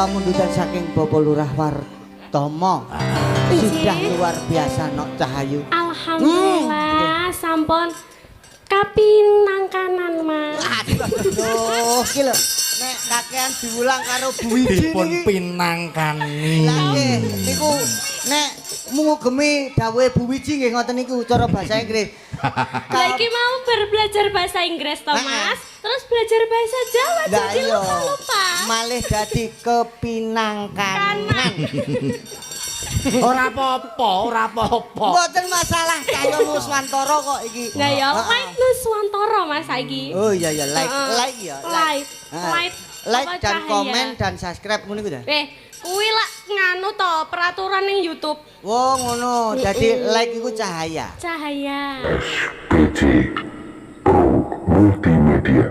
Pamundutan saking Bapak Lurah Wartomo sudah luar biasa Nok Cahayu. Alhamdulillah sampun kapinangkanan Mas. Aduh ki lho nek kakean diulang karo Bu Wiji dipun pinangkani. Lah nggih niku nek ngugemi dawuhe Bu Wiji nggih ngoten niku cara bahasa Inggris. Lagi mau belajar bahasa Inggris toh Mas, terus belajar bahasa Jawa jadi lupa-lupa. Malih dadi kepinangkanan. Ora apa-apa, ora apa-apa. Mboten masalah kaya Nuswantara kok iki. Lah ya like Nuswantara Mas saiki. Oh iya ya like ya. Like dan komen dan subscribe ngono iku ta. Kuwi lak nganu to peraturan ning YouTube. Oh ngono. Dadi like iku cahaya. Cahaya. SPT Pro Multimedia.